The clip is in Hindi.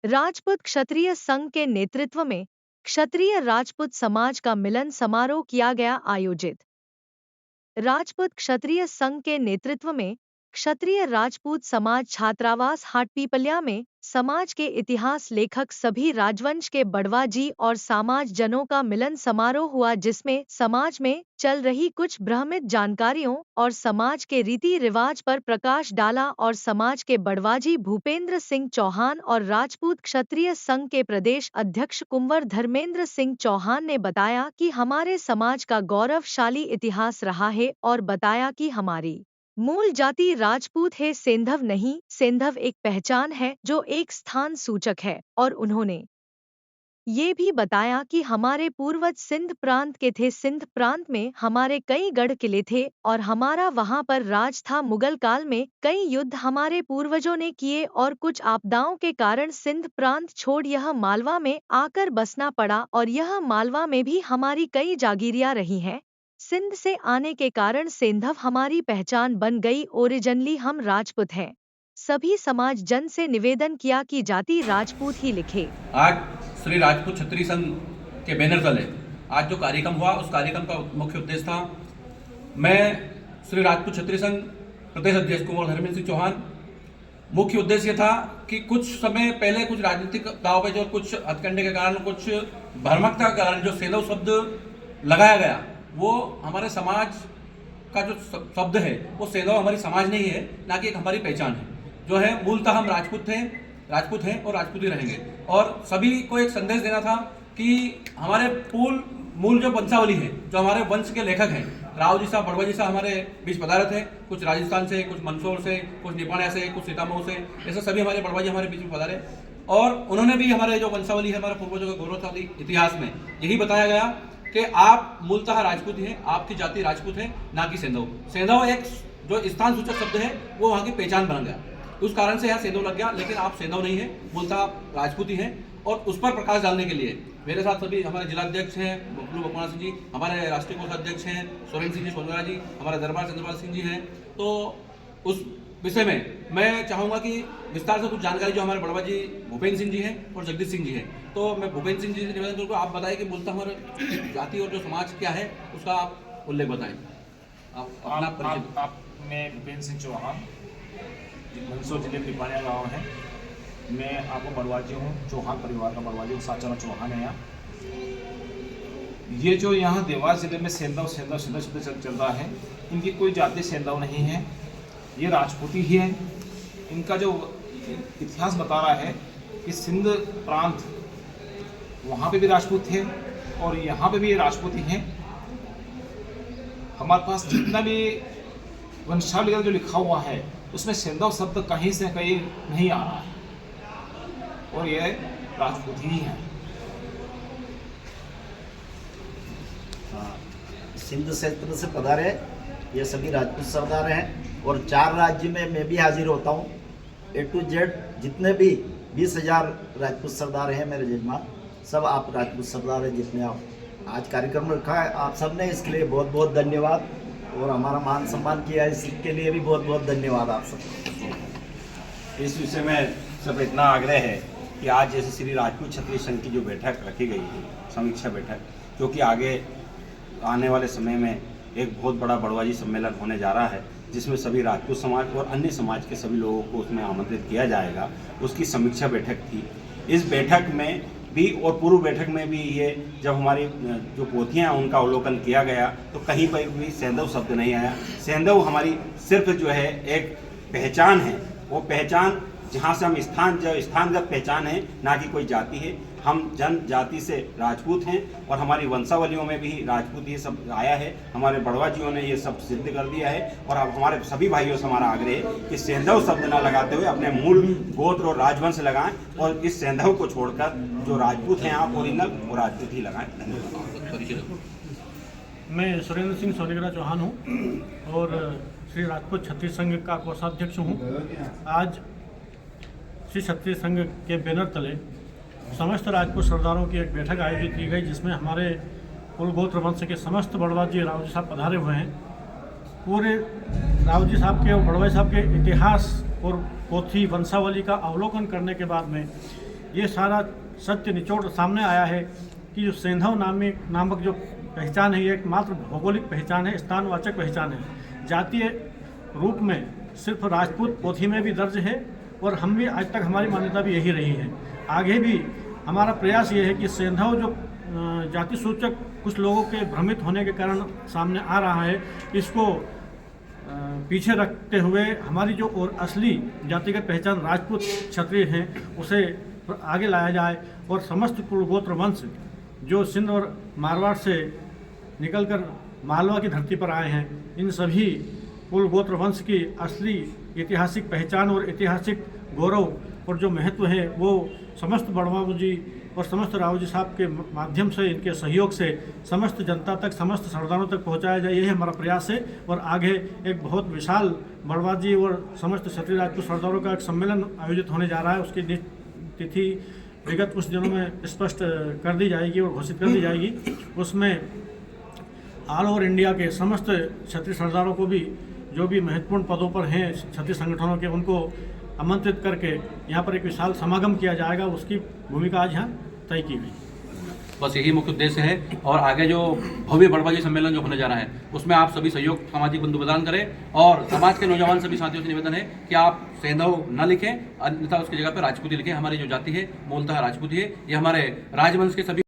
राजपूत क्षत्रिय संघ के नेतृत्व में क्षत्रिय राजपूत समाज का मिलन समारोह किया गया आयोजित। राजपूत क्षत्रिय संघ के नेतृत्व में क्षत्रिय राजपूत समाज छात्रावास हाटपीपल्या में समाज के इतिहास लेखक सभी राजवंश के बड़वा जी और समाज जनों का मिलन समारोह हुआ, जिसमें समाज में चल रही कुछ भ्रमित जानकारियों और समाज के रीति रिवाज पर प्रकाश डाला और समाज के बड़वाजी भूपेंद्र सिंह चौहान और राजपूत क्षत्रिय संघ के प्रदेश अध्यक्ष कुंवर धर्मेंद्र सिंह चौहान ने बताया कि हमारे समाज का गौरवशाली इतिहास रहा है और बताया कि हमारी मूल जाति राजपूत है, सेंधव नहीं। सेंधव एक पहचान है जो एक स्थान सूचक है और उन्होंने ये भी बताया कि हमारे पूर्वज सिंध प्रांत के थे। सिंध प्रांत में हमारे कई गढ़ किले थे और हमारा वहां पर राज था। मुगल काल में कई युद्ध हमारे पूर्वजों ने किए और कुछ आपदाओं के कारण सिंध प्रांत छोड़ यह मालवा में आकर बसना पड़ा और यह मालवा में भी हमारी कई जागीरियां रही हैं। सिंध से आने के कारण सेंधव हमारी पहचान बन गई। ओरिजिनली हम राजपूत हैं। सभी समाज जन से निवेदन किया कि जाति राजपूत ही लिखे। आज श्री राजपूत क्षत्रिय संघ के बैनर तले आज जो कार्यक्रम हुआ, उस कार्यक्रम का मुख्य उद्देश्य था, मैं श्री राजपूत क्षत्रिय संघ प्रदेश अध्यक्ष कुंवर धर्मेंद्र सिंह चौहान, मुख्य उद्देश्य था कि कुछ समय पहले कुछ राजनीतिक दावपेच और कुछ हथकंडे के कारण, कुछ भ्रामकता के कारण जो सेंधव शब्द लगाया गया, वो हमारे समाज का जो शब्द है वो सेंधव हमारी समाज नहीं है, ना कि एक हमारी पहचान है। जो है मूलतः हम राजपूत हैं और राजपूत ही रहेंगे। और सभी को एक संदेश देना था कि हमारे मूल जो वंशावली है, जो हमारे वंश के लेखक हैं, राव जी साहब, बड़वा जी साहब हमारे बीच पधारे थे, कुछ राजस्थान से, कुछ मंदसौर से, कुछ निपाणिया से, कुछ सीतामऊ से, ऐसे सभी हमारे बड़वा जी हमारे बीच में पधारे और उन्होंने भी हमारे जो वंशावली है, हमारे पूर्वजों के गौरवशाली इतिहास में यही बताया गया कि आप मूलतः राजपूत हैं, आपकी जाति राजपूत है, ना कि सेंधव। सेंधव एक जो स्थान सूचक शब्द है वो वहाँ की पहचान बन गया, उस कारण से यहाँ सेंधव लग गया, लेकिन आप सेंधव नहीं है, मूलतः राजपूती हैं। और उस पर प्रकाश डालने के लिए मेरे साथ सभी हमारे जिलाध्यक्ष हैं बबलू बकवाना सिंह जी, हमारे राष्ट्रीय कोषाध्यक्ष हैं सोरेन सिंह जी सोनवरा जी, हमारे दरबार चंद्रपाल सिंह जी हैं। तो उस विषय में मैं चाहूँगा कि विस्तार से कुछ जानकारी जो हमारे बड़वा जी भूपेंद्र सिंह जी हैं और जगदीश सिंह जी हैं, तो मैं भूपेंद्र सिंह जी से निवेदन करूँगा, आप बताएं कि मूलतः हमारे जाति और जो समाज क्या है उसका आप उल्लेख बताएं। मैं भूपेंद्र सिंह चौहान, मंदसौर जिले के निपाणिया गाँव है। मैं आपको बड़वाजी हूँ, चौहान परिवार का बड़वाजी हूँ, साचारा चौहान है यहाँ। ये जो यहाँ देवास जिले में सेंधव शब्द चल रहा है, इनकी कोई जाति सेंधव नहीं है, ये राजपूती ही है। इनका जो इतिहास बता रहा है कि सिंध प्रांत, वहाँ पे भी राजपूत थे और यहाँ पे भी ये राजपूती हैं। हमारे पास जितना भी वंशावली जो लिखा हुआ है उसमें सेंधव शब्द कहीं से कहीं नहीं आ रहा है और ये राजपूत ही है। सिंध क्षेत्र से पधारे ये सभी राजपूत सरदार हैं और 4 राज्य में मैं भी हाजिर होता हूँ। A to Z जितने भी 20,000 राजपूत सरदार हैं मेरे जजमान, सब आप राजपूत सरदार हैं जितने आप आज कार्यक्रम रखा है। आप सब ने इसके लिए बहुत बहुत धन्यवाद और हमारा मान सम्मान किया है, इसके लिए भी बहुत बहुत धन्यवाद आप सब। इस विषय में सब इतना आग्रह है कि आज जैसे श्री राजपूत क्षत्रिय संघ की जो बैठक रखी गई है, समीक्षा बैठक, क्योंकि आगे आने वाले समय में एक बहुत बड़ा बड़वाजी सम्मेलन होने जा रहा है, जिसमें सभी राजपूत समाज और अन्य समाज के सभी लोगों को उसमें आमंत्रित किया जाएगा। उसकी समीक्षा बैठक थी। इस बैठक में भी और पूर्व बैठक में भी ये जब हमारी जो पोथियाँ हैं उनका अवलोकन किया गया तो कहीं पर भी सेंधव शब्द नहीं आया। सेंधव हमारी सिर्फ जो है एक पहचान है, वो पहचान जहाँ से हम स्थानगत पहचान है, ना कि कोई जाति है। हम जनजाति से राजपूत हैं और हमारी वंशावलियों में भी राजपूत ये सब आया है। हमारे बड़वाजियों ने ये सब सिद्ध कर दिया है और अब हमारे सभी भाइयों से हमारा आग्रह है कि सेंधव शब्द ना लगाते हुए अपने मूल गोत्र और राजवंश लगाएं और इस सेंधव को छोड़कर जो राजपूत हैं आप ओरिजिनल वो राजपूत ही लगाएं। मैं सुरेंद्र सिंह सोनेगरा चौहान हूँ और श्री राजपूत क्षत्रिय संघ का कोषाध्यक्ष हूँ। आज श्री क्षत्रिय संघ के बैनर तले समस्त राजपूत सरदारों की एक बैठक आयोजित की गई, जिसमें हमारे कुल गोत्र वंश के समस्त बड़वाजी राव जी साहब पधारे हुए हैं। पूरे राव जी साहब के और बड़वाजी साहब के इतिहास और पोथी वंशावली का अवलोकन करने के बाद में ये सारा सत्य निचोड़ सामने आया है कि जो सेंधव नामक जो पहचान है, ये एक मात्र भौगोलिक पहचान है, स्थानवाचक पहचान है। जातीय रूप में सिर्फ राजपूत पोथी में भी दर्ज है और हम भी आज तक हमारी मान्यता भी यही रही है। आगे भी हमारा प्रयास ये है कि सेंधव जो जाति सूचक कुछ लोगों के भ्रमित होने के कारण सामने आ रहा है, इसको पीछे रखते हुए हमारी जो और असली जातिगत पहचान राजपूत क्षत्रिय हैं उसे आगे लाया जाए और समस्त कुल गोत्र वंश जो सिंध और मारवाड़ से निकलकर मालवा की धरती पर आए हैं, इन सभी कुल गोत्र वंश की असली ऐतिहासिक पहचान और ऐतिहासिक गौरव और जो महत्व है वो समस्त बड़बाबू जी और समस्त राव जी साहब के माध्यम से, इनके सहयोग से समस्त जनता तक, समस्त सरदारों तक पहुंचाया जाए, यही हमारा प्रयास है। और आगे एक बहुत विशाल बड़वा जी और समस्त क्षत्रिय राजपूत सरदारों का एक सम्मेलन आयोजित होने जा रहा है। उसकी तिथि विगत कुछ दिनों में स्पष्ट कर दी जाएगी और घोषित कर दी जाएगी। उसमें ऑल ओवर इंडिया के समस्त क्षत्रिय सरदारों को भी, जो भी महत्वपूर्ण पदों पर हैं क्षत्रिय संगठनों के, उनको आमंत्रित करके यहाँ पर एक विशाल समागम किया जाएगा। उसकी भूमिका आज यहाँ तय की गई। बस यही मुख्य उद्देश्य है। और आगे जो भव्य बड़बाजी सम्मेलन जो होने जा रहा है उसमें आप सभी सहयोग, सामाजिक बंधु प्रदान करें और समाज के नौजवान सभी साथियों से निवेदन है कि आप सेंधव न लिखें, अन्यथा उसकी जगह पर राजपूती लिखें। हमारी जो जाति है मूलतः राजपूती है। ये हमारे राजवंश के सभी